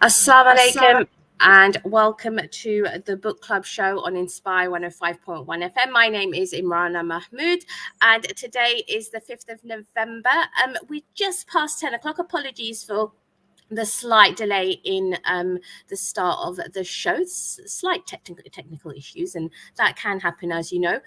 Assalamu alaikum and welcome to the book club show on Inspire 105.1 FM. My name is Imrana Mahmood and today is the 5th of November. We just passed 10 o'clock. Apologies for the slight delay in the start of the show, slight technical issues, and that can happen, as you know.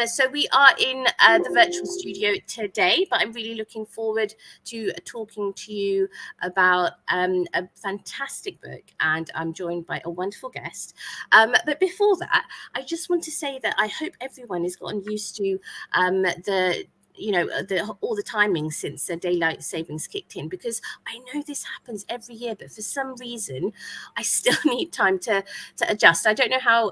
So we are in the virtual studio today, but I'm really looking forward to talking to you about a fantastic book, and I'm joined by a wonderful guest. But before that, I just want to say that I hope everyone has gotten used to all the timings since daylight savings kicked in, because I know this happens every year, but for some reason I still need time to adjust. I don't know how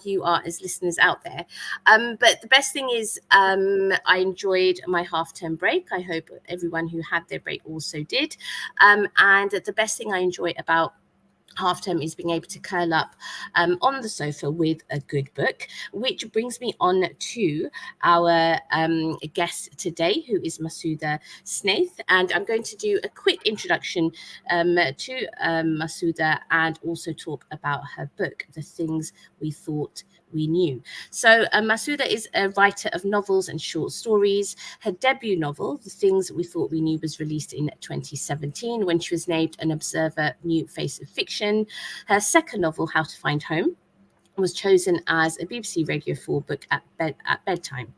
you are as listeners out there, but the best thing is I enjoyed my half-term break. I hope everyone who had their break also did, and the best thing I enjoy about half term is being able to curl up on the sofa with a good book, which brings me on to our guest today, who is Mahsuda Snaith. And I'm going to do a quick introduction to Mahsuda and also talk about her book, The Things We Thought We Knew. So Mahsuda is a writer of novels and short stories. Her debut novel, The Things We Thought We Knew, was released in 2017 when she was named an Observer New Face of Fiction. Her second novel, How to Find Home, was chosen as a BBC Radio 4 book at bedtime.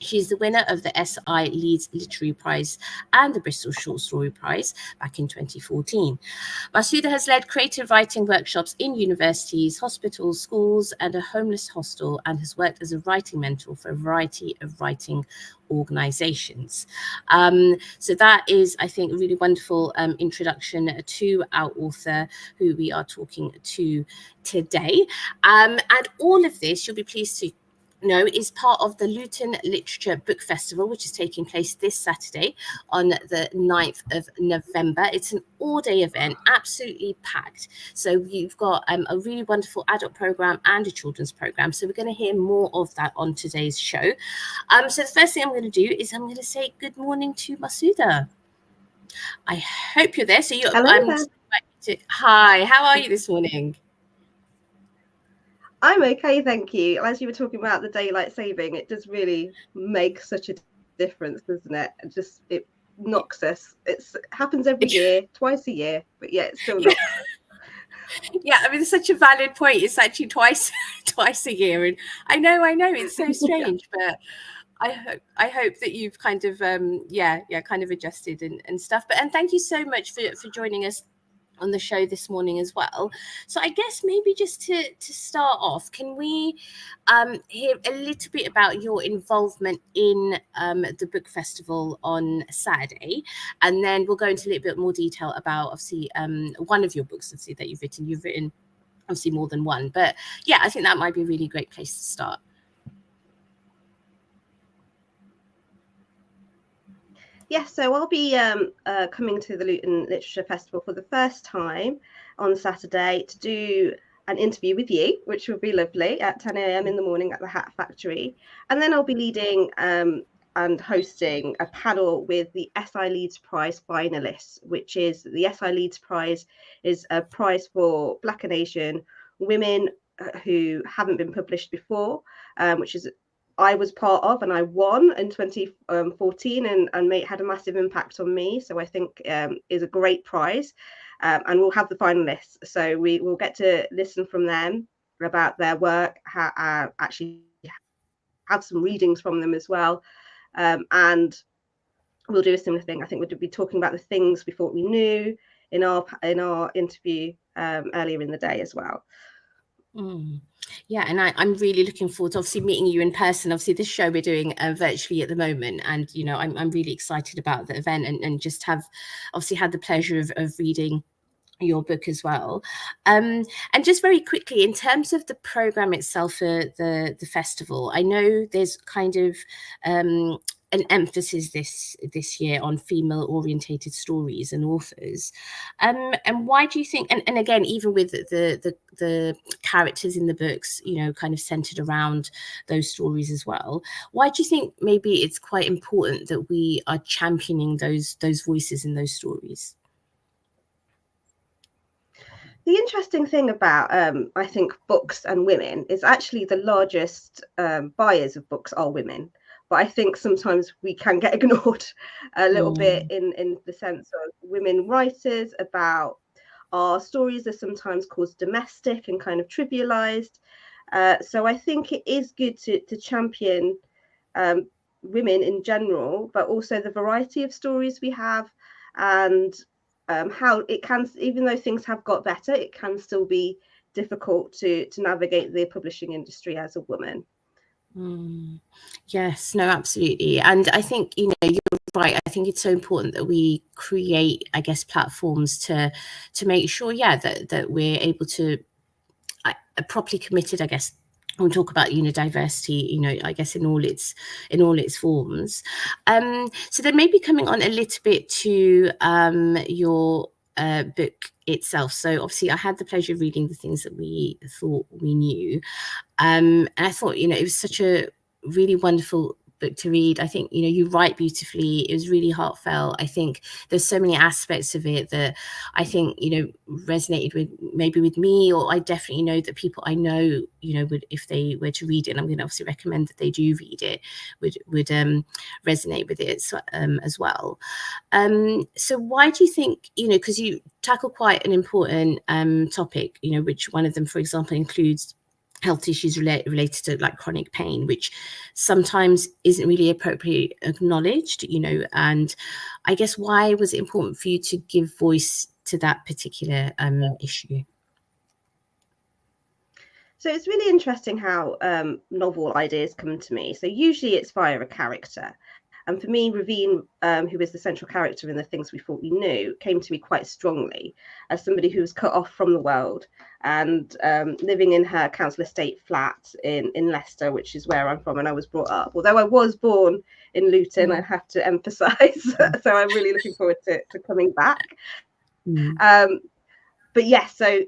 She's the winner of the SI Leeds Literary Prize and the Bristol Short Story Prize back in 2014. Mahsuda has led creative writing workshops in universities, hospitals, schools, and a homeless hostel, and has worked as a writing mentor for a variety of writing organizations. So that is, I think, a really wonderful introduction to our author, who we are talking to today. And all of this, you'll be pleased to is part of the Luton Literature Book Festival, which is taking place this Saturday on the 9th of November. It's an all-day event, absolutely packed. So you've got a really wonderful adult program and a children's program. So we're going to hear more of that on today's show. So the first thing I'm going to do is I'm going to say good morning to Mahsuda. I hope you're there. So you're. Hello there. Hi, how are you this morning? I'm okay, thank you. As you were talking about the daylight saving, it does really make such a difference, doesn't it? It knocks us. It happens every year, twice a year, but yeah, it's still not. Yeah, I mean, it's such a valid point. It's actually twice a year, and I know, it's so strange, but I hope that you've kind of kind of adjusted and stuff. And thank you so much for joining us on the show this morning as well. So I guess maybe just to start off, can we hear a little bit about your involvement in the book festival on Saturday, and then we'll go into a little bit more detail about obviously one of your books obviously that you've written. You've written obviously more than one, but yeah, I think that might be a really great place to start. Yes, so I'll be coming to the Luton Literature Festival for the first time on Saturday to do an interview with you, which will be lovely, at 10 a.m. in the morning at the Hat Factory. And then I'll be leading and hosting a panel with the SI Leeds Prize finalists, which is the SI Leeds Prize is a prize for Black and Asian women who haven't been published before, which is I was part of, and I won in 2014 and had a massive impact on me. So I think is a great prize, and we'll have the finalists. So we will get to listen from them about their work, actually have some readings from them as well. And we'll do a similar thing. I think we'll be talking about the things we thought we knew in our interview earlier in the day as well. Yeah, and I'm really looking forward to obviously meeting you in person. Obviously, this show we're doing virtually at the moment, and I'm really excited about the event and just have obviously had the pleasure of reading your book as well. And just very quickly, in terms of the program itself for the festival, I know there's kind of an emphasis this year on female orientated stories and authors, and why do you think, and again, even with the characters in the books, kind of centered around those stories as well, why do you think maybe it's quite important that we are championing those voices in those stories? The interesting thing about, I think, books and women is actually the largest buyers of books are women. But I think sometimes we can get ignored a little bit in the sense of women writers about our stories are sometimes called domestic and kind of trivialized. So I think it is good to champion women in general, but also the variety of stories we have, and how it can, even though things have got better, it can still be difficult to navigate the publishing industry as a woman. Yes, no, absolutely. And I think, you're right. I think it's so important that we create, I guess, platforms to make sure, that we're able to properly committed, I guess, when we talk about diversity, I guess in all its forms. So then maybe coming on a little bit to your book itself. So obviously I had the pleasure of reading the things that we thought we knew, and I thought it was such a really wonderful book to read. I think you write beautifully. It was really heartfelt. I think there's so many aspects of it that I think resonated with me, or I definitely know that people I know would, if they were to read it, and I'm going to obviously recommend that they do read it, would resonate with it as well. So why do you think, because you tackle quite an important topic, which one of them, for example, includes health issues related to like chronic pain, which sometimes isn't really appropriately acknowledged, and I guess why was it important for you to give voice to that particular issue? So it's really interesting how novel ideas come to me. So usually it's via a character. And for me, Ravine, who is the central character in The Things We Thought We Knew, came to me quite strongly as somebody who was cut off from the world and living in her council estate flat in Leicester, which is where I'm from and I was brought up. Although I was born in Luton, I have to emphasise. So I'm really looking forward to coming back. But yes, so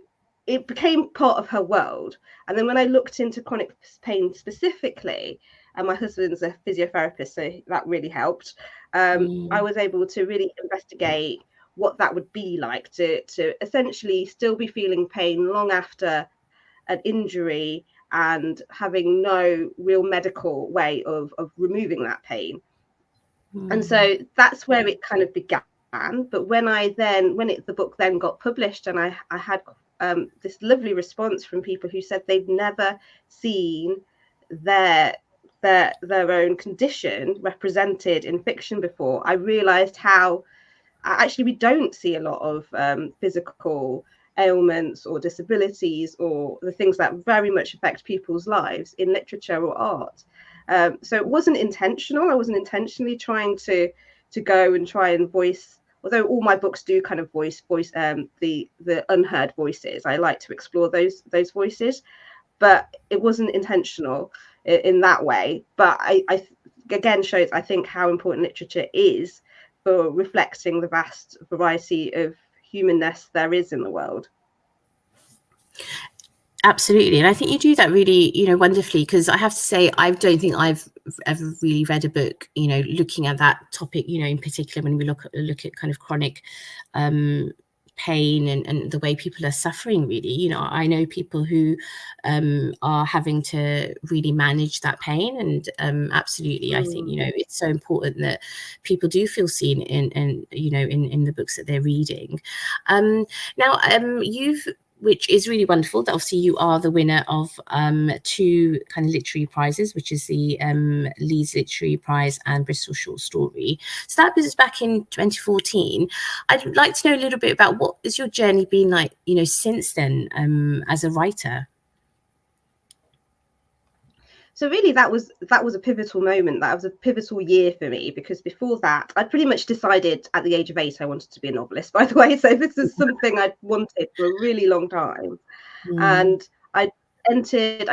it became part of her world. And then when I looked into chronic pain specifically, and my husband's a physiotherapist, so that really helped. I was able to really investigate what that would be like to essentially still be feeling pain long after an injury and having no real medical way of removing that pain. And so that's where it kind of began. But when the book then got published, and I had this lovely response from people who said they've never seen their own condition represented in fiction before, I realized how actually we don't see a lot of physical ailments or disabilities or the things that very much affect people's lives in literature or art. So it wasn't intentional. I wasn't intentionally trying to go and try and voice, although all my books do kind of voice the unheard voices. I like to explore those voices, but it wasn't intentional in that way. But I again shows, I think, how important literature is for reflecting the vast variety of humanness there is in the world. Absolutely. And I think you do that really, wonderfully, because I have to say, I don't think I've ever really read a book, looking at that topic, in particular, when we look at kind of chronic pain and the way people are suffering, really. I know people who are having to really manage that pain, and absolutely, I think, it's so important that people do feel seen in the books that they're reading. Now, which is really wonderful that obviously you are the winner of 2 kind of literary prizes, which is the Leeds Literary Prize and Bristol Short Story. So that was back in 2014. I'd like to know a little bit about what has your journey been like, since then, as a writer. So really, that was a pivotal moment. That was a pivotal year for me, because before that, I'd pretty much decided at the age of 8 I wanted to be a novelist, by the way. So this is something I'd wanted for a really long time. And I'd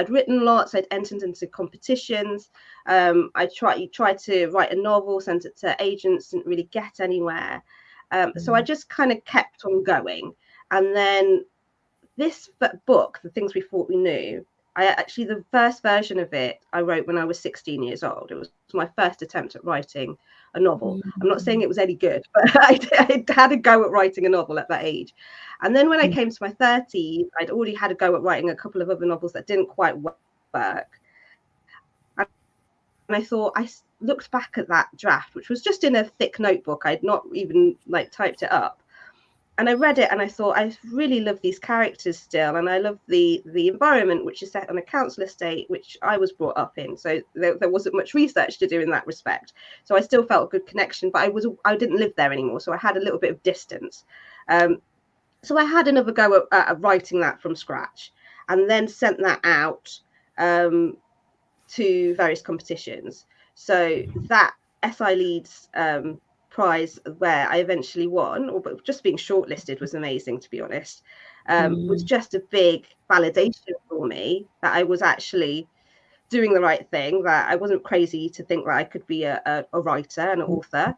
written lots. I'd entered into competitions. I tried to write a novel, sent it to agents, didn't really get anywhere. So I just kind of kept on going. And then this book, The Things We Thought We Knew, actually, the first version of it I wrote when I was 16 years old. It was my first attempt at writing a novel. I'm not saying it was any good, but I had a go at writing a novel at that age. And then when I came to my 30s, I'd already had a go at writing a couple of other novels that didn't quite work. And I thought, I looked back at that draft, which was just in a thick notebook. I'd not even like typed it up. And I read it and I thought, I really love these characters still. And I love the environment, which is set on a council estate, which I was brought up in. So there wasn't much research to do in that respect. So I still felt a good connection, but I didn't live there anymore. So I had a little bit of distance. So I had another go at writing that from scratch, and then sent that out to various competitions. So that SI Leeds prize, where I eventually won, or but just being shortlisted, was amazing, to be honest. Was just a big validation for me that I was actually doing the right thing, that I wasn't crazy to think that I could be a writer and an author.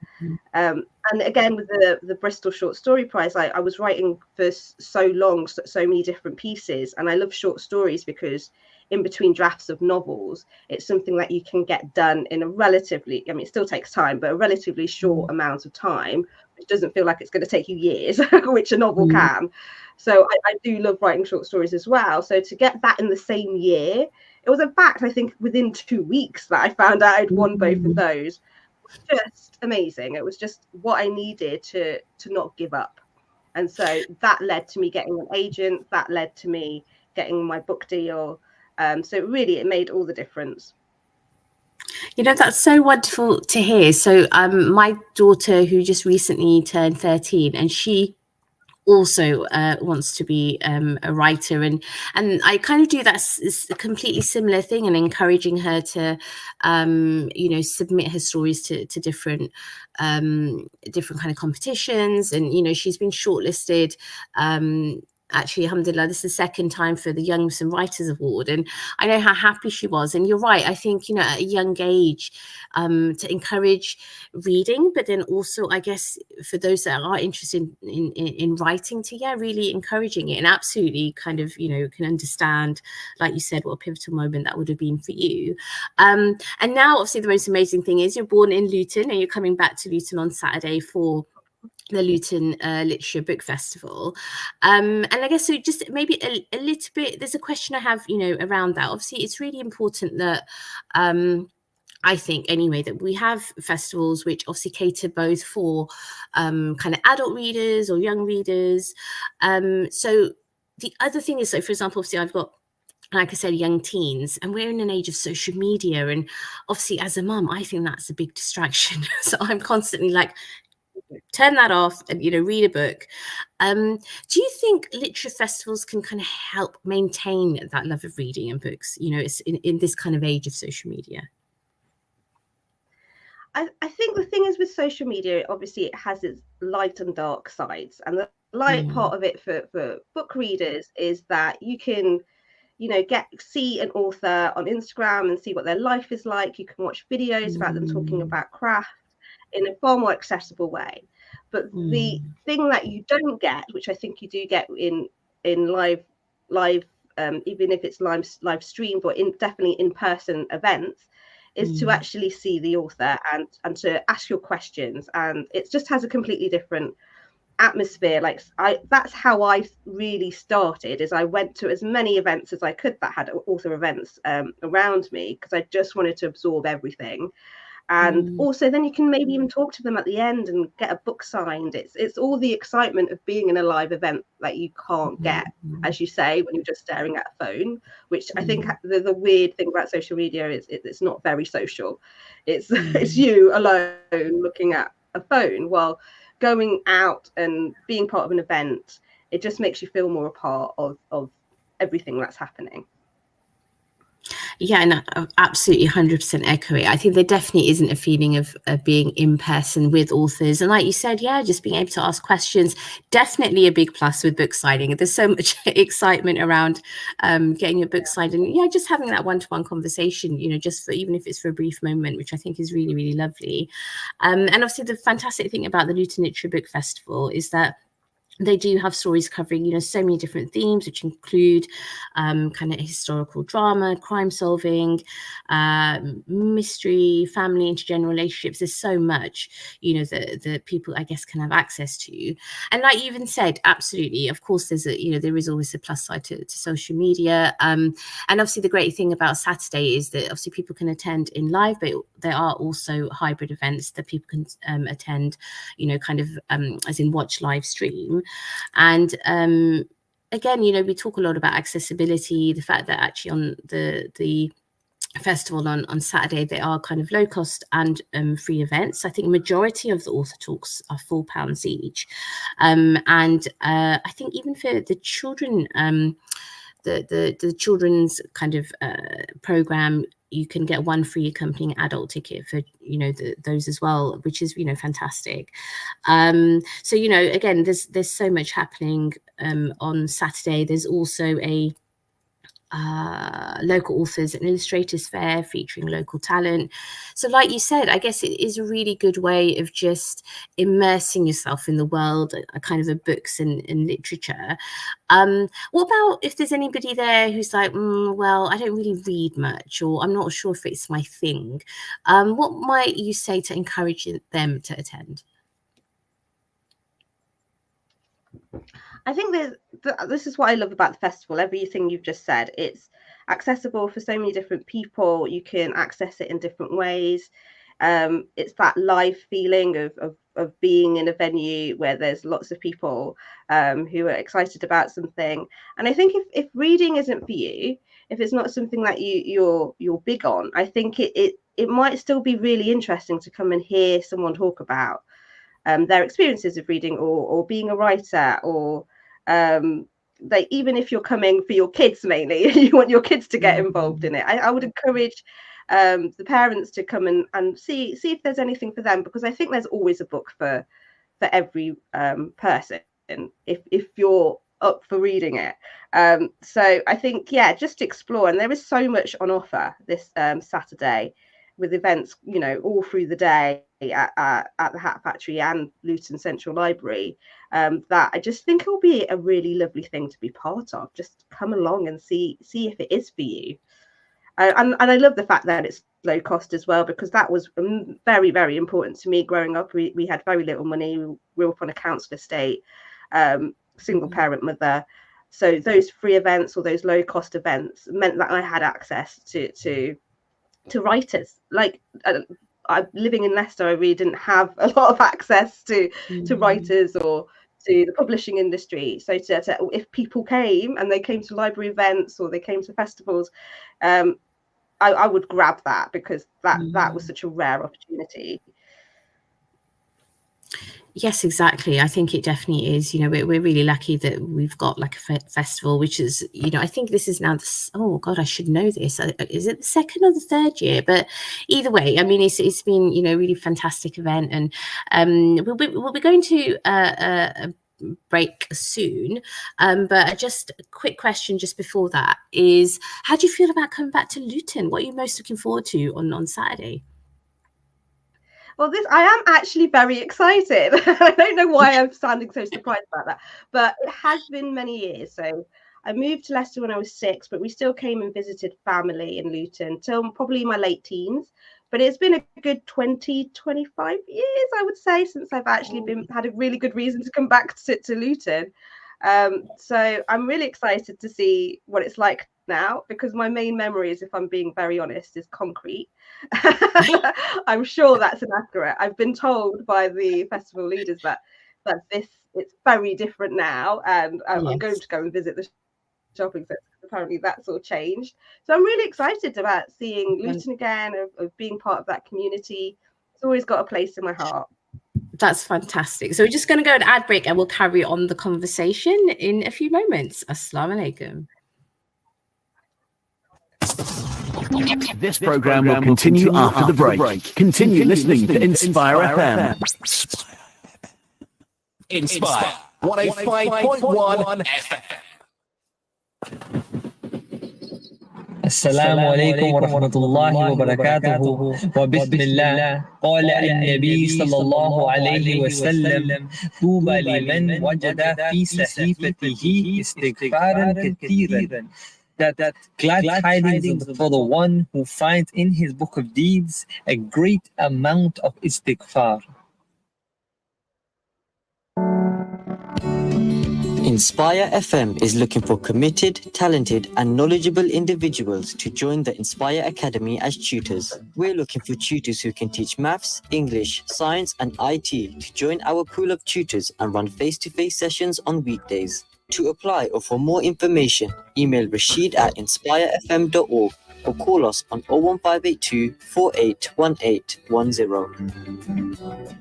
And again, with the Bristol Short Story Prize, I was writing for so long, so many different pieces. And I love short stories because in between drafts of novels, it's something that you can get done in a relatively, I mean, it still takes time, but a relatively short amount of time, which doesn't feel like it's going to take you years, which a novel can. So I do love writing short stories as well. So to get that in the same year, it was in fact, I think within 2 weeks that I found out I'd won both of those. Just amazing. It was just what I needed to not give up. And so that led to me getting an agent, that led to me getting my book deal. So really, it made all the difference. You know, that's so wonderful to hear. So my daughter, who just recently turned 13, and she also wants to be a writer, and I kind of do that a completely similar thing, and encouraging her to submit her stories to different kind of competitions. And she's been shortlisted. Actually, alhamdulillah, this is the second time for the Young Muslim Writers Award, and I know how happy she was. And you're right, I think at a young age, to encourage reading, but then also, I guess, for those that are interested in writing, to really encouraging it, and absolutely kind of can understand, like you said, what a pivotal moment that would have been for you. And now, obviously, the most amazing thing is you're born in Luton, and you're coming back to Luton on Saturday for the Luton Literature Book Festival. And I guess, so just maybe a little bit, there's a question I have, around that. Obviously, it's really important that I think anyway, that we have festivals which obviously cater both for kind of adult readers or young readers. So the other thing is, so for example, obviously I've got, like I said, young teens, and we're in an age of social media. And obviously as a mum, I think that's a big distraction. So I'm constantly like, turn that off and read a book. Do you think literature festivals can kind of help maintain that love of reading and books, it's in this kind of age of social media? I think the thing is with social media, obviously it has its light and dark sides, and the light part of it for book readers is that you can see an author on Instagram and see what their life is like. You can watch videos about them talking about craft in a far more accessible way. But the thing that you don't get, which I think you do get in live even if it's live streamed, or definitely in person events, is to actually see the author and to ask your questions. And it just has a completely different atmosphere. Like that's how I really started, is I went to as many events as I could that had author events around me, because I just wanted to absorb everything. And also then you can maybe even talk to them at the end and get a book signed. It's all the excitement of being in a live event that you can't get, as you say, when you're just staring at a phone, which I think the weird thing about social media is it's not very social. It's it's you alone looking at a phone, while going out and being part of an event, it just makes you feel more a part of everything that's happening. Yeah, and I absolutely 100% echo it. I think there definitely isn't a feeling of being in person with authors. And like you said, just being able to ask questions, definitely a big plus with book signing. There's so much excitement around getting your book signed, and just having that one-to-one conversation, just for, even if it's for a brief moment, which I think is really, really lovely. And obviously the fantastic thing about the Luton Literature Book Festival is that they do have stories covering, you know, so many different themes, which include kind of historical drama, crime solving, mystery, family, intergender relationships. There's so much, you know, that people, I guess, can have access to. And like you even said, absolutely, of course, there's a, you know, there is always a plus side to social media. And obviously the great thing about Saturday is that obviously people can attend in live, but there are also hybrid events that people can attend, you know, kind of as in watch live stream. And again, you know, we talk a lot about accessibility, the fact that actually on the festival on Saturday, they are kind of low cost and free events. I think majority of the author talks are £4 each. And I think even for the children, the children's kind of program, you can get one free accompanying adult ticket for, you know, those as well, which is, you know, fantastic. So, you know, again, there's so much happening on Saturday. There's also a local authors and illustrators fair featuring local talent. So like you said, I guess it is a really good way of just immersing yourself in the world, a kind of a books and literature. What about if there's anybody there who's like, well, I don't really read much, or I'm not sure if it's my thing. What might you say to encourage them to attend? I think this is what I love about the festival. Everything you've just said, it's accessible for so many different people. You can access it in different ways. It's that live feeling of being in a venue where there's lots of people who are excited about something. And I think if reading isn't for you, if it's not something that you're big on, I think it might still be really interesting to come and hear someone talk about their experiences of reading or being a writer, or like, even if you're coming for your kids mainly, you want your kids to get involved in it. I would encourage the parents to come and see if there's anything for them, because I think there's always a book for every person if you're up for reading it. So I think, yeah, just explore. And there is so much on offer this Saturday, with events, you know, all through the day at the Hat Factory and Luton Central Library, that I just think it'll be a really lovely thing to be part of. Just come along and see if it is for you. And I love the fact that it's low cost as well, because that was very, very important to me growing up. We had very little money. We grew up on a council estate, single parent mother. So those free events or those low cost events meant that I had access to writers. Like living in Leicester, I really didn't have a lot of access to writers or to the publishing industry. So if people came and they came to library events or they came to festivals, I would grab that, because that was such a rare opportunity. Yes, exactly. I think it definitely is. You know, we're really lucky that we've got like a festival, which is, you know, I think this is now oh God, I should know this. Is it the second or the third year? But either way, I mean, it's been, you know, a really fantastic event, and we'll be going to a break soon. But just a quick question just before that is, how do you feel about coming back to Luton? What are you most looking forward to on Saturday? Well, I am actually very excited. I don't know why I'm sounding so surprised about that, but it has been many years. So I moved to Leicester when I was 6, but we still came and visited family in Luton till probably my late teens. But it's been a good 20, 25 years, I would say, since I've actually had a really good reason to come back to Luton. So I'm really excited to see what it's like now, because my main memories, if I'm being very honest, is concrete. I'm sure that's inaccurate. I've been told by the festival leaders that it's very different now, and I'm going to go and visit the shopping centre. Apparently that's all changed. So I'm really excited about seeing Luton again, of being part of that community. It's always got a place in my heart. That's fantastic. So we're just going to go an ad break and we'll carry on the conversation in a few moments. Assalamu alaikum. This program will continue after the break. Continue listening to Inspire FM. Inspire 105.1 FM. السلام عليكم ورحمة الله وبركاته وبسم الله قال النبي صلى الله عليه وسلم طوبى لمن وجد في صحيفته استغفارا كثيرا. That glad tidings for the one who finds in his book of deeds a great amount of istighfar. Inspire FM is looking for committed, talented and knowledgeable individuals to join the Inspire Academy as tutors. We're looking for tutors who can teach maths, English, science and IT to join our pool of tutors and run face-to-face sessions on weekdays. To apply or for more information, email rashid@inspirefm.org or call us on 01582 481810.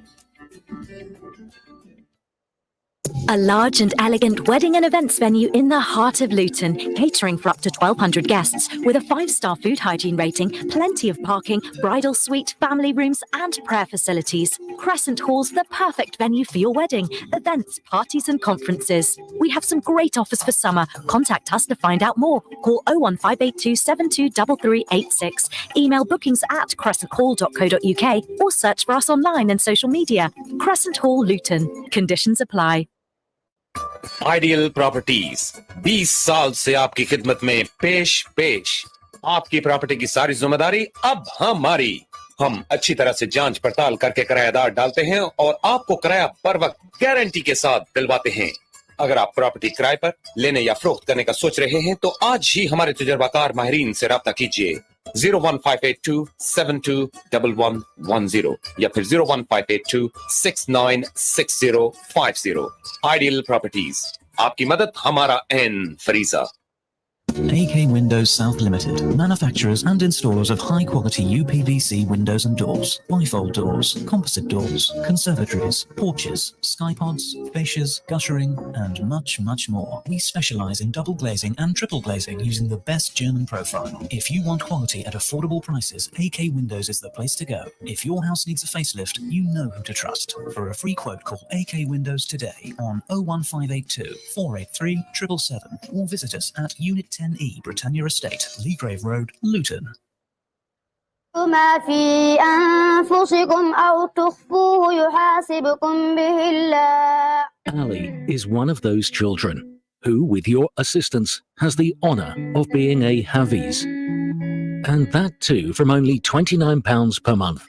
A large and elegant wedding and events venue in the heart of Luton, catering for up to 1,200 guests, with a 5-star food hygiene rating, plenty of parking, bridal suite, family rooms and prayer facilities. Crescent Hall's the perfect venue for your wedding, events, parties and conferences. We have some great offers for summer. Contact us to find out more. Call 01582 723386, email bookings@crescenthall.co.uk or search for us online and social media. Crescent Hall Luton. Conditions apply. Ideal properties 20 साल से आपकी खिदमत में पेश आपकी property की सारी जिम्मेदारी अब हमारी। हम अच्छी तरह से जांच पड़ताल करके किराएदार डालते हैं और आपको किराया पर वक्त गारंटी के साथ दिलवाते हैं। अगर आप प्रॉपर्टी किराए पर लेने या फरोख्त करने का सोच रहे हैं तो आज ही हमारे तजुर्बाकार माहिरीन से राब्ता कीजिए 01582 721110 या फिर 01582 696050। आइडियल प्रॉपर्टीज, आपकी मदद हमारा N फरीजा। AK Windows South Limited, manufacturers and installers of high-quality UPVC windows and doors, bifold doors, composite doors, conservatories, porches, skypods, fascias, guttering, and much, much more. We specialize in double glazing and triple glazing using the best German profile. If you want quality at affordable prices, AK Windows is the place to go. If your house needs a facelift, you know who to trust. For a free quote, call AK Windows today on 01582 483 777 or visit us at Unit 10E, Britannia Estate, Leagrave Road, Luton. ما في أنفسكم أو تخفوه يحاسبكم به الله. Ali is one of those children who, with your assistance, has the honour of being a Hafiz. And that too from only £29 per month.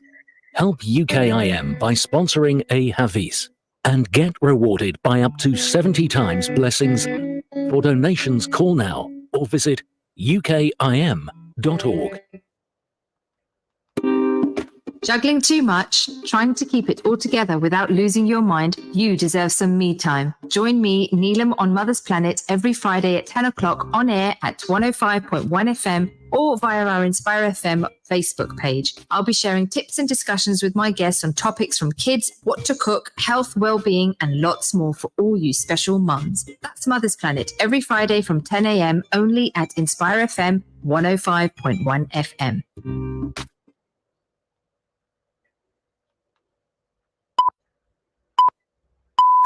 Help UKIM by sponsoring a Hafiz and get rewarded by up to 70 times blessings. For donations, call now or visit ukim.org. Juggling too much? Trying to keep it all together without losing your mind? You deserve some me time. Join me, Neelam, on Mother's Planet every Friday at 10 o'clock on air at 105.1 FM or via our Inspire FM Facebook page. I'll be sharing tips and discussions with my guests on topics from kids, what to cook, health, well-being, and lots more for all you special mums. That's Mother's Planet every Friday from 10 a.m. only at Inspire FM 105.1 FM.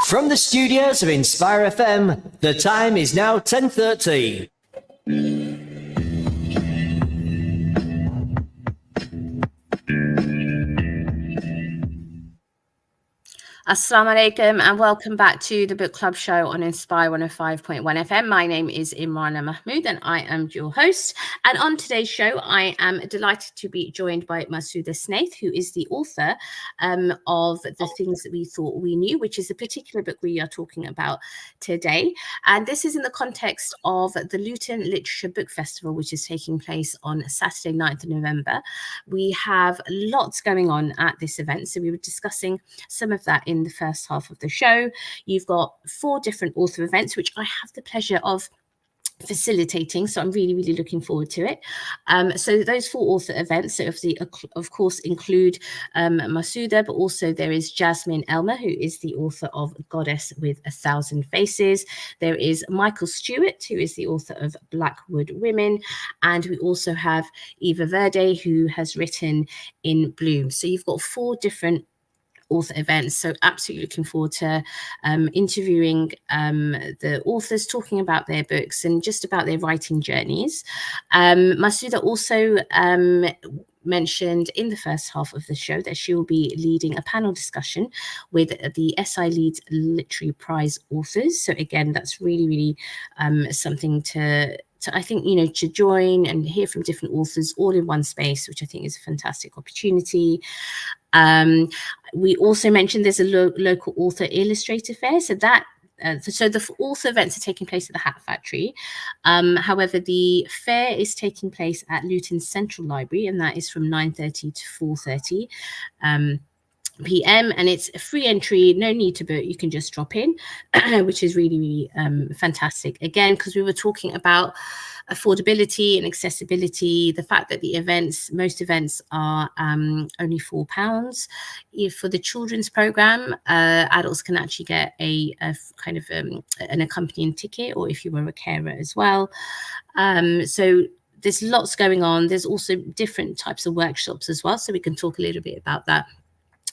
From the studios of Inspire FM, the time is now 10:30. Assalamu alaikum and welcome back to the Book Club show on Inspire 105.1 FM. My name is Imrana Mahmood and I am your host. And on today's show, I am delighted to be joined by Mahsuda Snaith, who is the author of The Things That We Thought We Knew, which is a particular book we are talking about today. And this is in the context of the Luton Literature Book Festival, which is taking place on Saturday, 9th of November. We have lots going on at this event. So we were discussing some of that in the first half of the show. You've got 4 different author events, which I have the pleasure of facilitating, so I'm really looking forward to it. So those 4 author events, so of course include Mahsuda, but also there is Jasmine Elmer, who is the author of Goddess with 1,000 Faces. There is Michael Stewart, who is the author of Blackwood Women, and we also have Eva Verde, who has written In Bloom. So you've got 4 different author events. So absolutely looking forward to interviewing the authors, talking about their books and just about their writing journeys. Mahsuda also mentioned in the first half of the show that she will be leading a panel discussion with the SI Leeds Literary Prize authors. So again, that's really, really something to I think, to join and hear from different authors all in one space, which I think is a fantastic opportunity. We also mentioned there's a local author illustrator fair. So that so the author events are taking place at the Hat Factory. However, the fair is taking place at Luton Central Library, and that is from 9:30 to 4:30 p.m. and it's a free entry, no need to book, you can just drop in, which is really, really fantastic. Again, because we were talking about affordability and accessibility, the fact that the most events are only £4. For the children's program, adults can actually get a kind of an accompanying ticket, or if you were a carer as well. So there's lots going on. There's also different types of workshops as well, so we can talk a little bit about that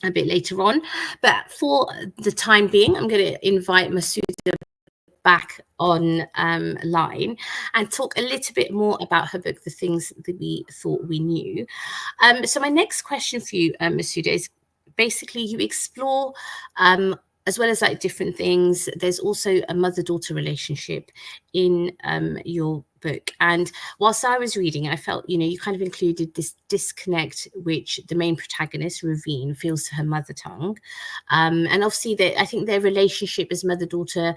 a bit later on. But for the time being, I'm going to invite Mahsuda back on line and talk a little bit more about her book, The Things That We Thought We Knew. So my next question for you, Mahsuda, is basically you explore as well as like different things, there's also a mother-daughter relationship in your book. And whilst I was reading, I felt, you kind of included this disconnect which the main protagonist, Ravine, feels to her mother tongue. And obviously, I think their relationship as mother-daughter,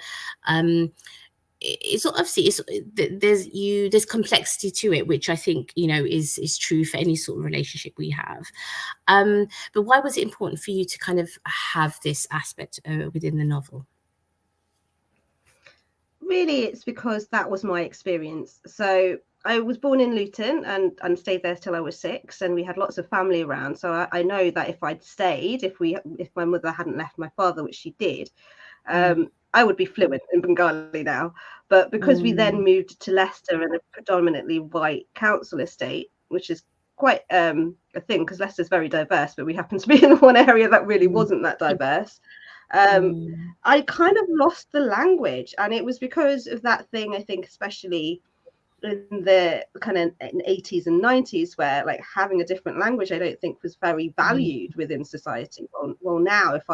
it's obviously there's complexity to it, which I think is true for any sort of relationship we have. But why was it important for you to kind of have this aspect within the novel? Really, it's because that was my experience. So I was born in Luton and stayed there till I was 6, and we had lots of family around. So I know that if I'd stayed, if my mother hadn't left my father, which she did, I would be fluent in Bengali now. But because we then moved to Leicester in a predominantly white council estate, which is quite a thing because Leicester's very diverse, but we happen to be in one area that really wasn't that diverse. I kind of lost the language, and it was because of that thing, I think, especially in the kind of 80s and 90s, where like having a different language I don't think was very valued within society. Well, now if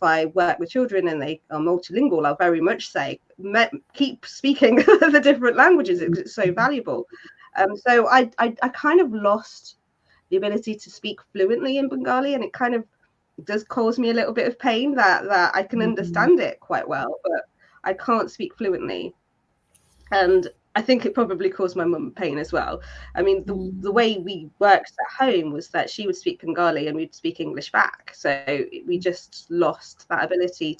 I work with children and they are multilingual, I'll very much say keep speaking the different languages, it's so valuable. So I kind of lost the ability to speak fluently in Bengali, and it kind of does cause me a little bit of pain that I can understand it quite well, but I can't speak fluently. And I think it probably caused my mum pain as well. I mean, the way we worked at home was that she would speak Bengali and we'd speak English back. So we just lost that ability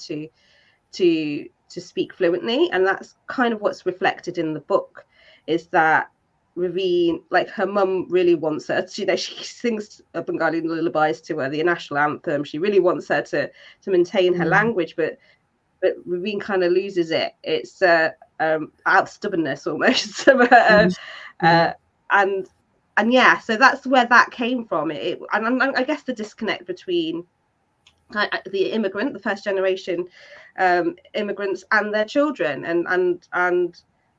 to speak fluently. And that's kind of what's reflected in the book, is that Ravine, like her mum really wants her to, she sings Bengali lullabies to her, the national anthem. She really wants her to maintain her language, but Ravine kind of loses it. It's out of stubbornness almost. And yeah, so that's where that came from. And I guess the disconnect between the first generation immigrants and their children, and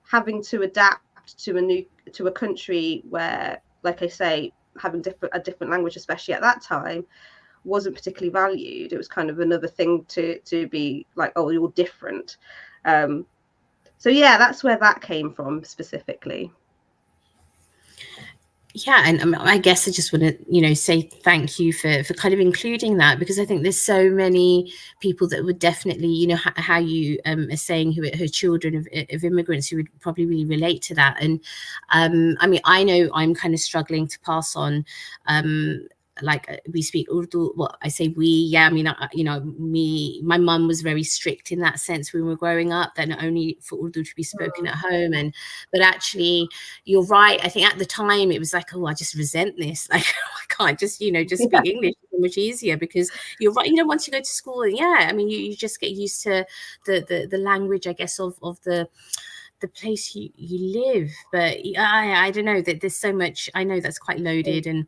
having to adapt to a country where, like I say, having a different language, especially at that time, wasn't particularly valued. It was kind of another thing to be like, oh, you're different. So yeah, that's where that came from specifically. Yeah, and I guess I just want to, say thank you for kind of including that, because I think there's so many people that would definitely, how you are saying who are children of immigrants who would probably really relate to that. And I mean, I know I'm kind of struggling to pass on like we speak Urdu. Well, I say we, yeah, I mean, my mum was very strict in that sense when we were growing up, that not only for Urdu to be spoken at home, but actually you're right. I think at the time it was like, oh, I just resent this. Like, I can't just speak English. It's much easier, because you're right. Once you go to school, and yeah, I mean, you just get used to the language, I guess, of the place you live. But I don't know, that there's so much. I know that's quite loaded, and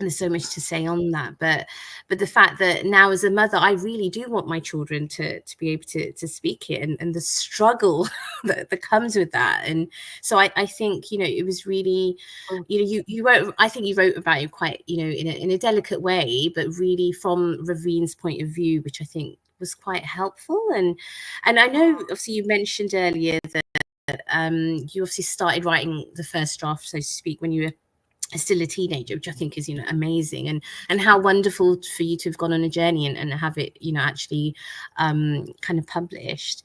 there's so much to say on that, but the fact that now as a mother, I really do want my children to be able to speak it, and the struggle that comes with that. And so I think, you know, it was really, you know, you wrote, I think you wrote about it quite, you know, in a delicate way, but really from Raveen's point of view, which I think was quite helpful. And I know obviously you mentioned earlier that you obviously started writing the first draft, so to speak, when you were still a teenager, which I think is, you know, amazing, and how wonderful for you to have gone on a journey and have it, you know, actually kind of published.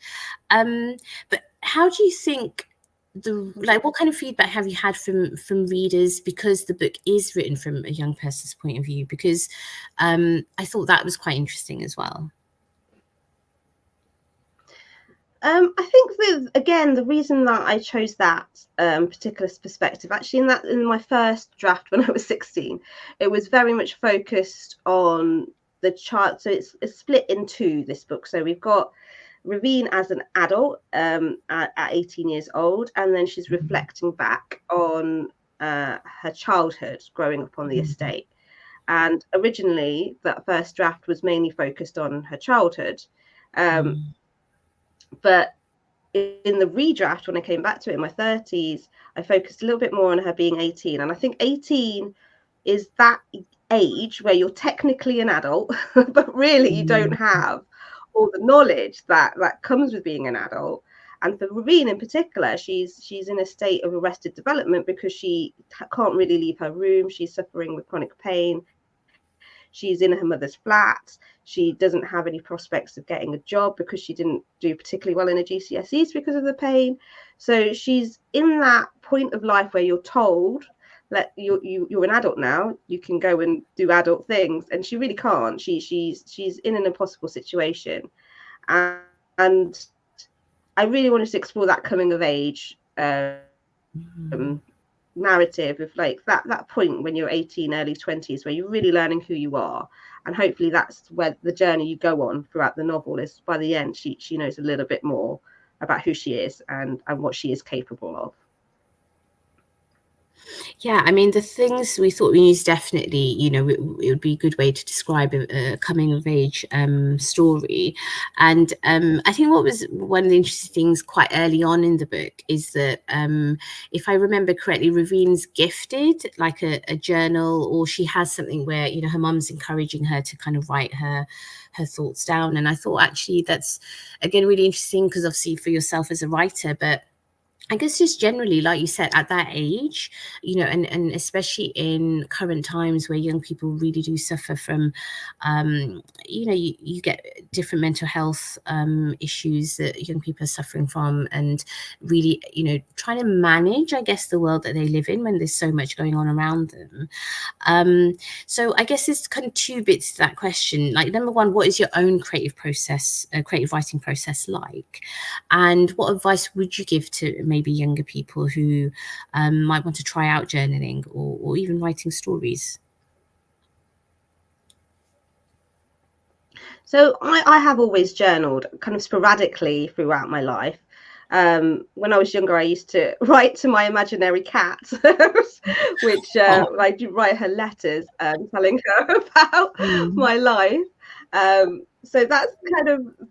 But how do you think what kind of feedback have you had from readers, because the book is written from a young person's point of view? Because I thought that was quite interesting as well. I think again, the reason that I chose that particular perspective, actually, in my first draft when I was 16, it was very much focused on the child. So it's split in two, this book. So we've got Raveen as an adult at 18 years old, and then she's reflecting back on her childhood growing up on the estate. And originally, that first draft was mainly focused on her childhood. But in the redraft, when I came back to it in my 30s, I focused a little bit more on her being 18. And I think 18 is that age where you're technically an adult, but really you don't have all the knowledge that comes with being an adult. And for Raveen in particular, she's in a state of arrested development because she can't really leave her room. She's suffering with chronic pain. She's in her mother's flat. She doesn't have any prospects of getting a job because she didn't do particularly well in her GCSEs because of the pain. So she's in that point of life where you're told that you're an adult now, you can go and do adult things, and she really can't. She's in an impossible situation, and I really wanted to explore that coming of age narrative of like that point when you're 18, early 20s, where you're really learning who you are. And hopefully that's where the journey you go on throughout the novel is. By the end, she knows a little bit more about who she is and what she is capable of. Yeah, I mean, the things we thought we used, definitely, you know, it would be a good way to describe a coming of age story. And I think what was one of the interesting things quite early on in the book is that, if I remember correctly, Raveen's gifted like a journal, or she has something where, you know, her mum's encouraging her to kind of write her thoughts down. And I thought actually that's, again, really interesting, because obviously for yourself as a writer, but I guess just generally, like you said, at that age, you know, and especially in current times where young people really do suffer from, you know, you get different mental health issues that young people are suffering from, and really, you know, trying to manage, I guess, the world that they live in when there's so much going on around them. So I guess there's kind of two bits to that question. Like, number one, what is your own creative writing process like? And what advice would you give to maybe younger people who might want to try out journaling or even writing stories? So I have always journaled kind of sporadically throughout my life. When I was younger, I used to write to my imaginary cat, which I do write her letters telling her about my life. So that's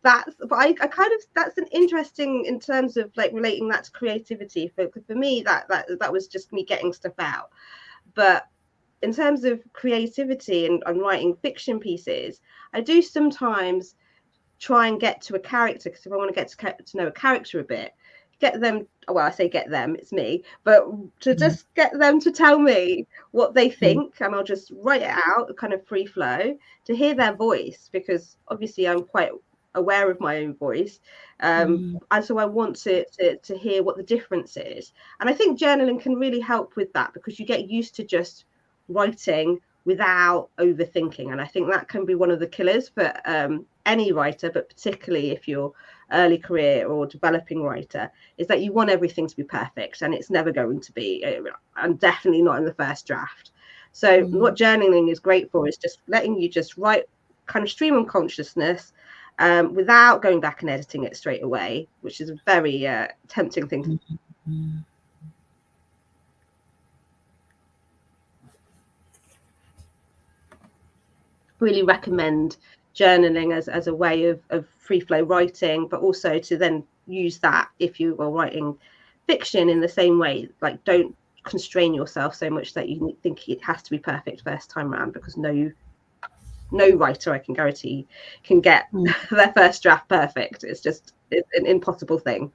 but I kind of, that's an interesting in terms of like relating that to creativity. For me, that was just me getting stuff out. But in terms of creativity and writing fiction pieces, I do sometimes try and get to a character, because if I want to get to know a character a bit, get them, well, I say get them, it's me, but to just get them to tell me what they think, and I'll just write it out, kind of free flow, to hear their voice, because obviously I'm quite aware of my own voice, and so I want to hear what the difference is. And I think journaling can really help with that, because you get used to just writing without overthinking, and I think that can be one of the killers for any writer, but particularly if you're early career or developing writer, is that you want everything to be perfect, and it's never going to be, and definitely not in the first draft. So what journaling is great for is just letting you just write kind of stream of consciousness without going back and editing it straight away, which is a very tempting thing to do. really recommend journaling as a way of free flow writing, but also to then use that if you are writing fiction in the same way. Like, don't constrain yourself so much that you think it has to be perfect first time around, because no writer, I can guarantee, can get their first draft perfect. It's an impossible thing.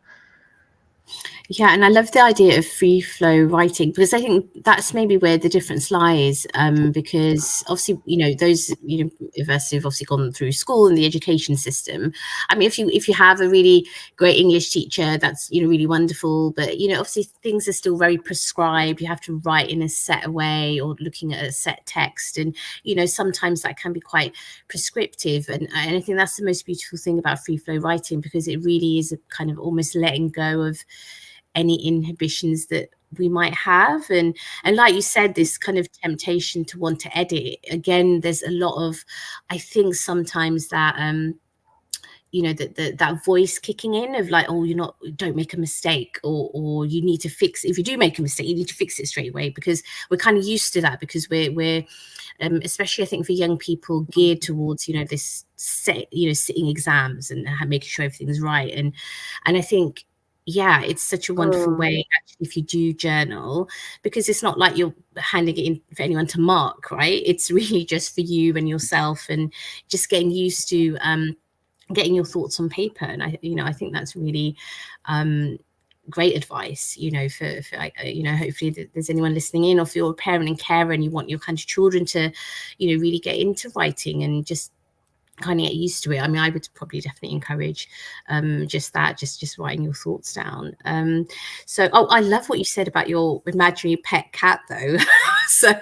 Yeah, and I love the idea of free flow writing, because I think that's maybe where the difference lies. Because obviously, those of us who've obviously gone through school and the education system. I mean, if you have a really great English teacher, that's really wonderful. But obviously things are still very prescribed. You have to write in a set way or looking at a set text, and sometimes that can be quite prescriptive. And I think that's the most beautiful thing about free flow writing, because it really is a kind of almost letting go of any inhibitions that we might have, and like you said, this kind of temptation to want to edit. Again, there's a lot of, I think sometimes that that voice kicking in of like, oh, don't make a mistake, or you need to fix, if you do make a mistake, you need to fix it straight away, because we're kind of used to that, because we're especially I think for young people, geared towards this sitting exams and making sure everything's right, and I think it's such a wonderful way actually if you do journal, because it's not like you're handing it in for anyone to mark, right? It's really just for you and yourself, and just getting used to getting your thoughts on paper. And I think that's really great advice, for hopefully there's anyone listening in, or if you're a parent and carer and you want your kind of children to really get into writing and just kind of get used to it. I mean, I would probably definitely encourage just writing your thoughts down. So I love what you said about your imaginary pet cat though. So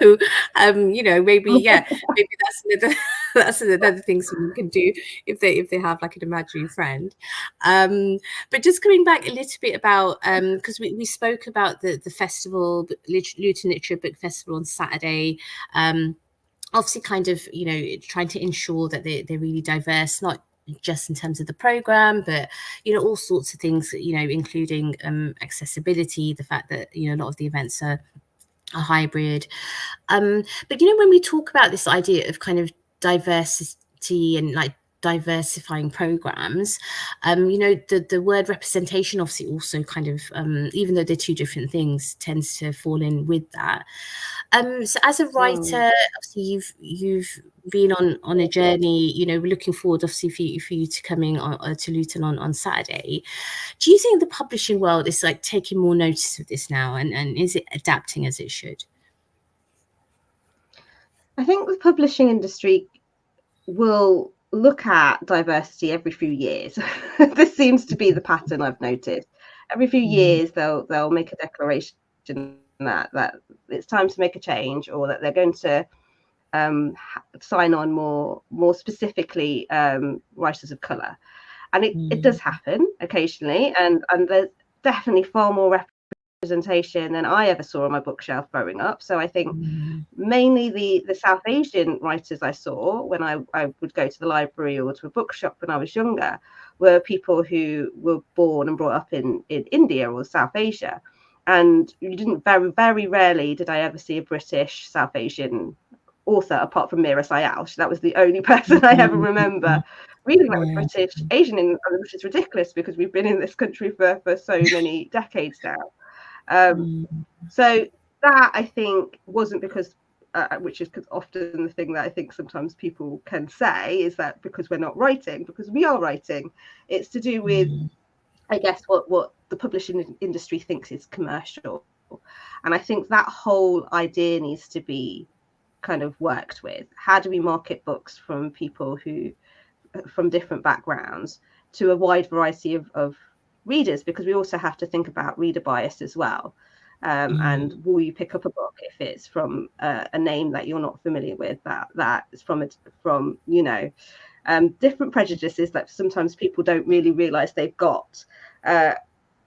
maybe that's another thing someone can do if they have like an imaginary friend. But just coming back a little bit about because we spoke about the festival, Luton Literature Book Festival on Saturday. Obviously kind of trying to ensure that they're really diverse, not just in terms of the program, but all sorts of things, including accessibility, the fact that a lot of the events are hybrid, but when we talk about this idea of kind of diversity and like diversifying programs, the word representation obviously also kind of even though they're two different things, tends to fall in with that. So as a writer, obviously you've been on a journey, we're looking forward obviously for you to coming to Luton on Saturday. Do you think the publishing world is like taking more notice of this now, and is it adapting as it should? I think the publishing industry will look at diversity every few years. This seems to be the pattern I've noted. Every few years they'll make a declaration that it's time to make a change, or that they're going to sign on more specifically writers of colour, and it does happen occasionally, and there's definitely far more representation than I ever saw on my bookshelf growing up. So I think mainly the South Asian writers I saw when I would go to the library or to a bookshop when I was younger were people who were born and brought up in India or South Asia. And you didn't, very, very rarely did I ever see a British South Asian author apart from Mira Sayal. That was the only person I ever remember reading that was British Asian, which is ridiculous because we've been in this country for so many decades now. So that, I think, wasn't because, which is often the thing that I think sometimes people can say, is that because we're not writing, because we are writing. It's to do with, I guess, what the publishing industry thinks is commercial. And I think that whole idea needs to be kind of worked with. How do we market books from people who, from different backgrounds, to a wide variety of readers? Because we also have to think about reader bias as well. And will you pick up a book if it's from a name that you're not familiar with, that is from different prejudices that sometimes people don't really realize they've got.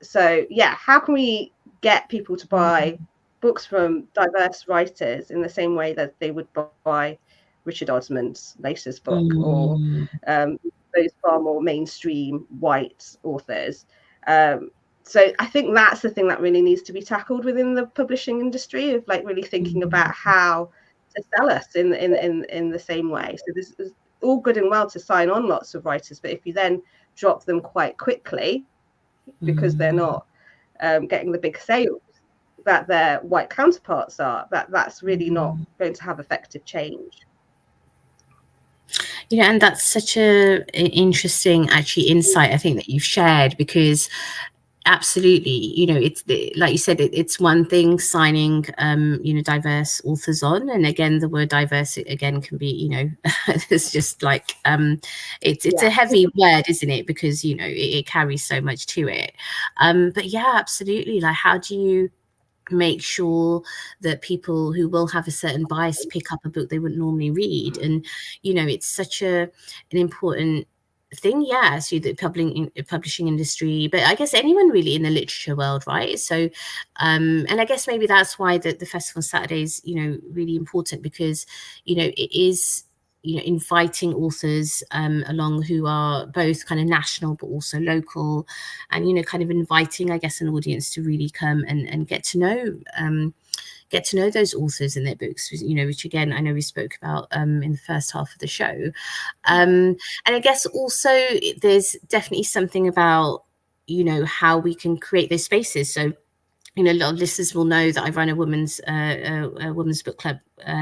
So yeah, how can we get people to buy books from diverse writers in the same way that they would buy Richard Osman's latest book, or those far more mainstream white authors? So I think that's the thing that really needs to be tackled within the publishing industry, of like really thinking about how sell us in the same way. So this is all good and well to sign on lots of writers, but if you then drop them quite quickly because they're not getting the big sales that their white counterparts are, that's really not going to have effective change. And that's such an interesting actually insight, I think, that you've shared, because absolutely, it's like you said, it's one thing signing diverse authors on, and again, the word diverse again can be it's just like it's a heavy word, isn't it, because it carries so much to it, but yeah, absolutely, like how do you make sure that people who will have a certain bias pick up a book they wouldn't normally read? And it's such an important thing, so the publishing industry, but I guess anyone really in the literature world, right? So and I guess maybe that's why the festival on Saturday is really important, because it is inviting authors along who are both kind of national but also local, and kind of inviting, I guess, an audience to really come and get to know those authors and their books, which again I know we spoke about in the first half of the show, and I guess also there's definitely something about how we can create those spaces. So a lot of listeners will know that I run a women's book club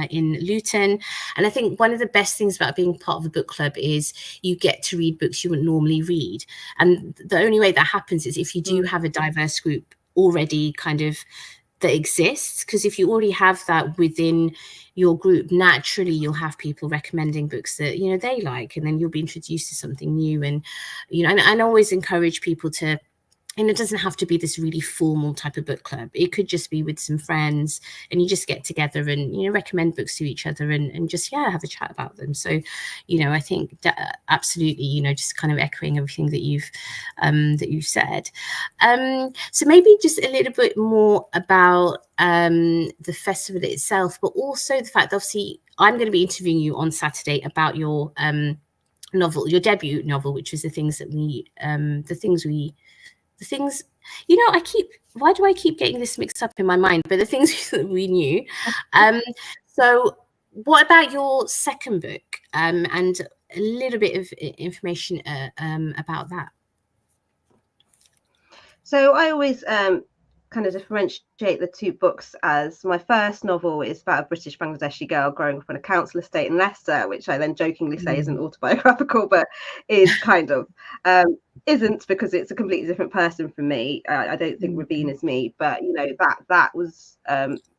in Luton, and I think one of the best things about being part of a book club is you get to read books you wouldn't normally read, and the only way that happens is if you do have a diverse group already kind of that exists, because if you already have that within your group, naturally you'll have people recommending books that they like, and then you'll be introduced to something new. And and I always encourage people to, and it doesn't have to be this really formal type of book club. It could just be with some friends, and you just get together and recommend books to each other and just have a chat about them. So I think that absolutely just kind of echoing everything that you've said. So maybe just a little bit more about the festival itself, but also the fact that obviously I'm going to be interviewing you on Saturday about your novel, your debut novel, which was the things why do I keep getting this mixed up in my mind? But the things that we knew. So what about your second book, and a little bit of information about that? So I always kind of differentiate the two books, as my first novel is about a British Bangladeshi girl growing up on a council estate in Leicester, which I then jokingly say isn't autobiographical, but is kind of isn't, because it's a completely different person from me. I don't think Ravine is me, but that was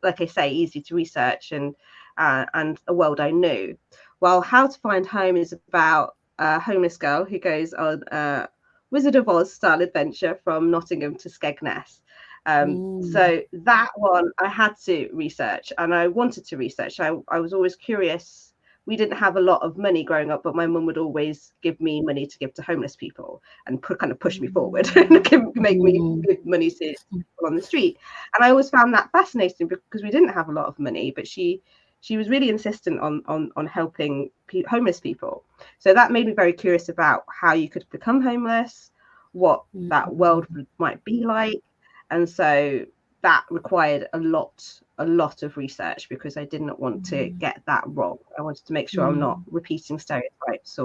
like I say, easy to research and a world I knew. While How to Find Home is about a homeless girl who goes on a Wizard of Oz style adventure from Nottingham to Skegness. So that one I had to research, and I wanted to research. I was always curious. We didn't have a lot of money growing up, but my mum would always give me money to give to homeless people and kind of push me forward and make me give money to people on the street. And I always found that fascinating, because we didn't have a lot of money, but she was really insistent on helping homeless people. So that made me very curious about how you could become homeless, what that world might be like. And so that required a lot of research, because I did not want to get that wrong. I wanted to make sure I'm not repeating stereotypes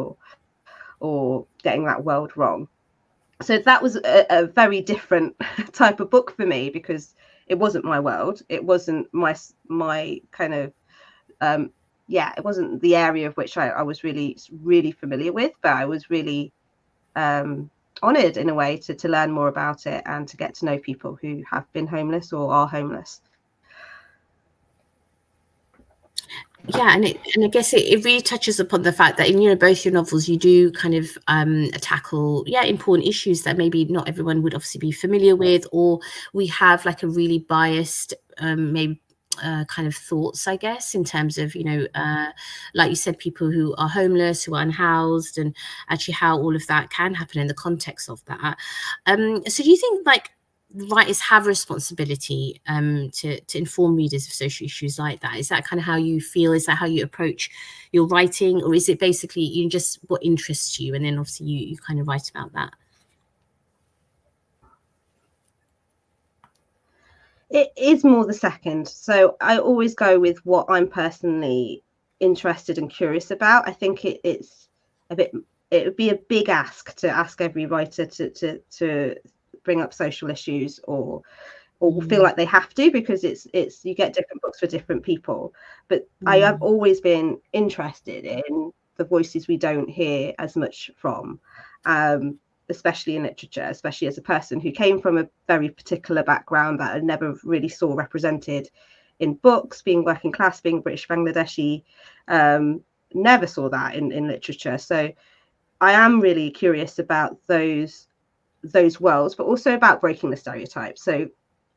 or getting that world wrong. So that was a very different type of book for me, because it wasn't my world. It wasn't my kind of it wasn't the area of which I was really, really familiar with, but I was really honoured in a way to learn more about it and to get to know people who have been homeless or are homeless. Yeah, and I guess it really touches upon the fact that in both your novels you do kind of tackle important issues that maybe not everyone would obviously be familiar with, or we have like a really biased maybe kind of thoughts, I guess, in terms of like you said, people who are homeless, who are unhoused, and actually how all of that can happen in the context of that. So do you think like writers have a responsibility to inform readers of social issues like that? Is that kind of how you feel? Is that how you approach your writing, or is it basically just what interests you, and then obviously you kind of write about that? It is more the second. So I always go with what I'm personally interested and curious about. I think it's a bit, it would be a big ask to ask every writer to bring up social issues or feel like they have to, because it's you get different books for different people. But I have always been interested in the voices we don't hear as much from, especially in literature, especially as a person who came from a very particular background that I never really saw represented in books, being working class, being British Bangladeshi, never saw that in literature. So I am really curious about those worlds, but also about breaking the stereotypes. So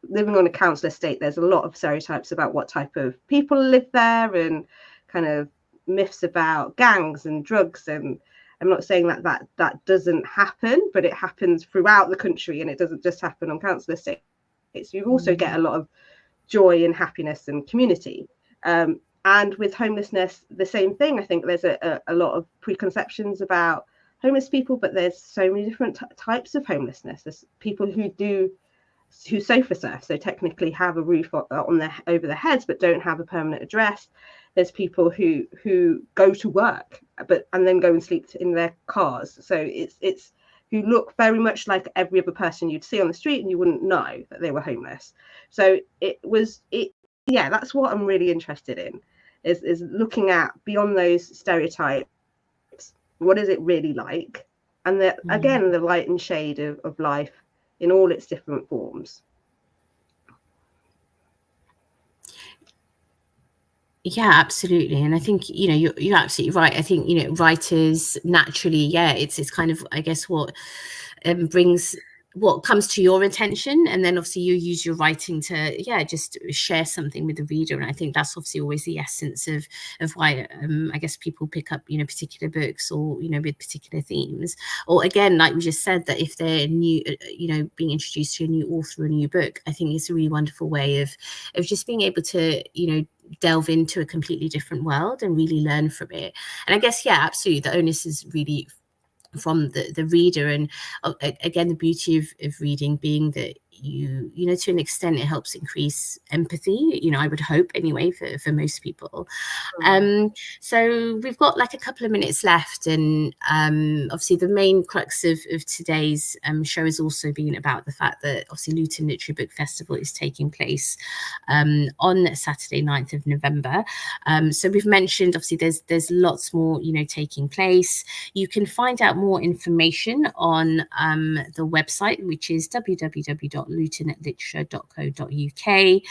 living on a council estate, there's a lot of stereotypes about what type of people live there, and kind of myths about gangs and drugs. And I'm not saying that doesn't happen, but it happens throughout the country, and it doesn't just happen on council estates. You also get a lot of joy and happiness and community. And with homelessness, the same thing. I think there's a lot of preconceptions about homeless people, but there's so many different types of homelessness. There's people who sofa surf, so technically have a roof over their heads but don't have a permanent address. There's people who go to work and then go and sleep in their cars. So it's who look very much like every other person you'd see on the street, and you wouldn't know that they were homeless. So that's what I'm really interested in, is looking at beyond those stereotypes. What is it really like? And again, the light and shade of life in all its different forms. Yeah, absolutely. And I think, you're absolutely right. I think, writers naturally, it's kind of, I guess, what brings what comes to your attention, and then obviously you use your writing to just share something with the reader. And I think that's obviously always the essence of why I guess people pick up particular books, or with particular themes, or again, like we just said, that if they're new, being introduced to a new author, a new book, I think it's a really wonderful way of just being able to delve into a completely different world and really learn from it. And I guess absolutely, the onus is really from the reader. And again, the beauty of reading being that to an extent it helps increase empathy, I would hope anyway, for most people. So we've got like a couple of minutes left, and obviously the main crux of today's show has also been about the fact that obviously Luton Literary Book Festival is taking place on Saturday 9th of November. So we've mentioned obviously there's lots more taking place. You can find out more information on the website, which is www.lutonliterature.co.uk.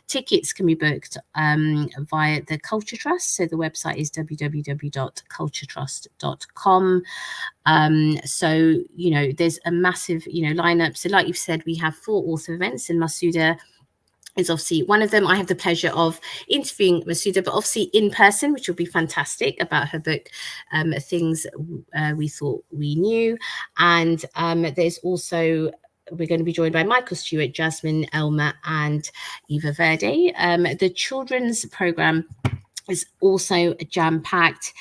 Tickets can be booked via the Culture Trust. So the website is www.culturetrust.com. So there's a massive lineup. So like you've said, we have 4 author events, and Mahsuda is obviously one of them. I have the pleasure of interviewing Mahsuda, but obviously in person, which will be fantastic, about her book, Things We Thought We Knew. And there's also, we're going to be joined by Michael Stewart, Jasmine Elmer, and Eva Verde. The children's programme is also jam-packed.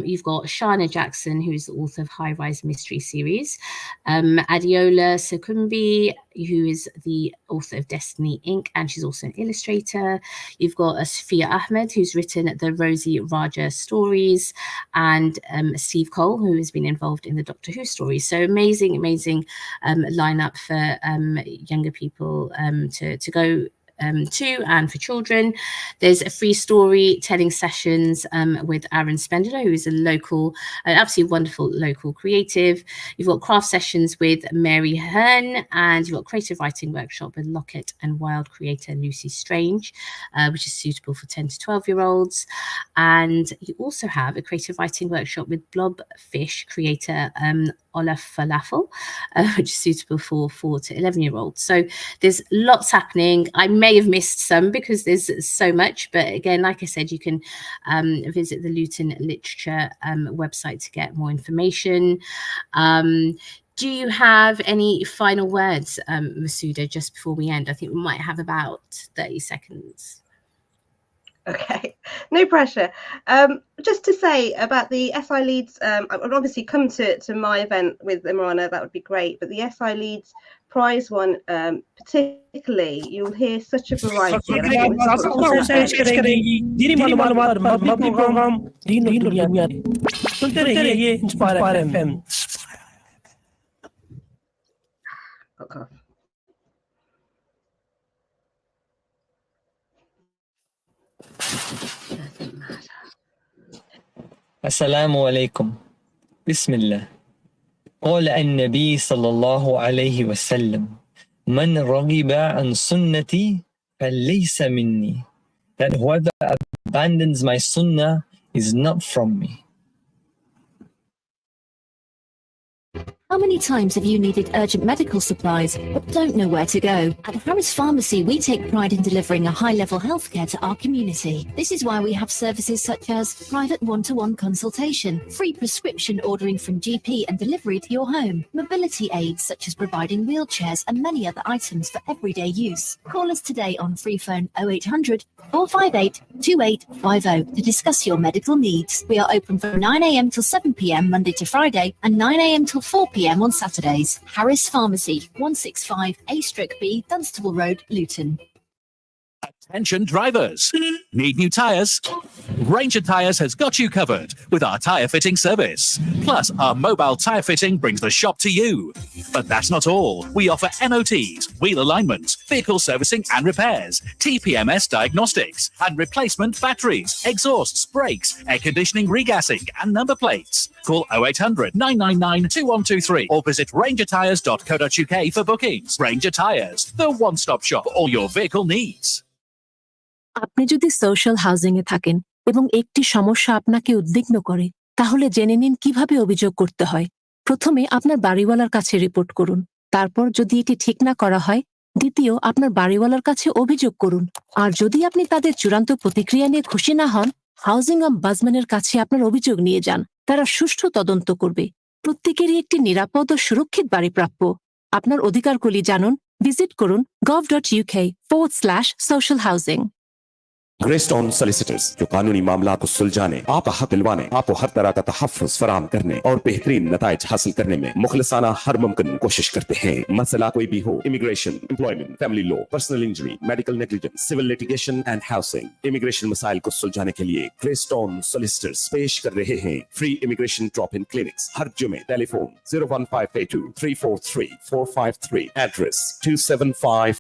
You've got Shana Jackson, who's the author of High Rise Mystery Series, Adiola Sekumbi, who is the author of Destiny Inc., and she's also an illustrator. You've got Sophia Ahmed, who's written the Rosie Raja stories, and Steve Cole, who has been involved in the Doctor Who stories. So amazing lineup for younger people to go to, and for children. There's a free storytelling sessions with Aaron Spendler, who is a local, absolutely wonderful local creative. You've got craft sessions with Mary Hearn, and you've got creative writing workshop with Lockett and Wild creator Lucy Strange, which is suitable for 10 to 12-year-olds. And you also have a creative writing workshop with Blobfish creator Olaf Falafel, which is suitable for 4 to 11-year-olds. So there's lots happening. I may have missed some because there's so much, but again, like I said, you can visit the Luton Literature website to get more information. Do you have any final words, Mahsuda, just before we end? I think we might have about 30 seconds. Okay, no pressure. Just to say about the SI Leads, I would obviously come to my event with Imrana, that would be great. But the SI Leads prize one, particularly, you'll hear such a variety. And I think السلام عليكم. بسم الله. قال النبي صلى الله عليه وسلم: من رغب عن سنتي فليس مني. That whoever abandons my sunnah is not from me. How many times have you needed urgent medical supplies but don't know where to go? At Harris Pharmacy, we take pride in delivering a high-level healthcare to our community. This is why we have services such as private one-to-one consultation, free prescription ordering from GP and delivery to your home, mobility aids such as providing wheelchairs and many other items for everyday use. Call us today on free phone 0800 458 2850 to discuss your medical needs. We are open from 9 a.m. till 7 p.m. Monday to Friday and 9 a.m. till 4 p.m. on Saturdays. Harris Pharmacy, 165 A/B, Dunstable Road, Luton. Attention drivers. Need new tyres? Ranger Tyres has got you covered with our tyre fitting service. Plus, our mobile tyre fitting brings the shop to you. But that's not all. We offer MOTs, wheel alignment, vehicle servicing and repairs, TPMS diagnostics, and replacement batteries, exhausts, brakes, air conditioning, regassing, and number plates. Call 0800 999 2123 or visit rangertyres.co.uk for bookings. Ranger Tyres, the one-stop shop for all your vehicle needs. আপনি যদি social housing এ থাকেন এবং একটি সমস্যা আপনাকে উদ্বিগ্ন করে, তাহলে জেনে নিন কিভাবে অভিযোগ করতে হয়। প্রথমে আপনার বাড়িওয়ালার কাছে রিপোর্ট করুন। তারপর যদি এটি ঠিক না করা হয়, দ্বিতীয় আপনার বাড়িওয়ালার কাছে অভিযোগ করুন। আর যদি আপনি তাদের চূড়ান্ত প্রতিক্রিয়া নিয়ে খুশি না হন, হাউজিং অম্বাজম্যানের কাছে আপনার অভিযোগ নিয়ে যান। তারা সুষ্ঠু তদন্ত করবে। প্রত্যেকেরই একটি নিরাপদ ও সুরক্ষিত বাড়ি প্রাপ্য। আপনার অধিকারগুলি জানুন। ভিজিট করুন gov.uk/social housing। ग्रेस्टोन सॉलिसिटर्स जो कानूनी मामला को सुलझाने, आपका हक दिलवाने, आपको हर तरह का तहफ़्फ़ुज़ फराहम करने और बेहतरीन नताइज हासिल करने में मुखलसाना हर मुमकिन कोशिश करते हैं। मसला कोई भी हो, immigration, employment, family law, personal injury, medical negligence, civil litigation and housing, immigration मसाइल को सुलझाने के लिए ग्रेस्टोन सॉलिसिटर्स पेश कर रहे हैं free immigration drop in clinics हर जुमे। Telephone 01582 343 453, address 275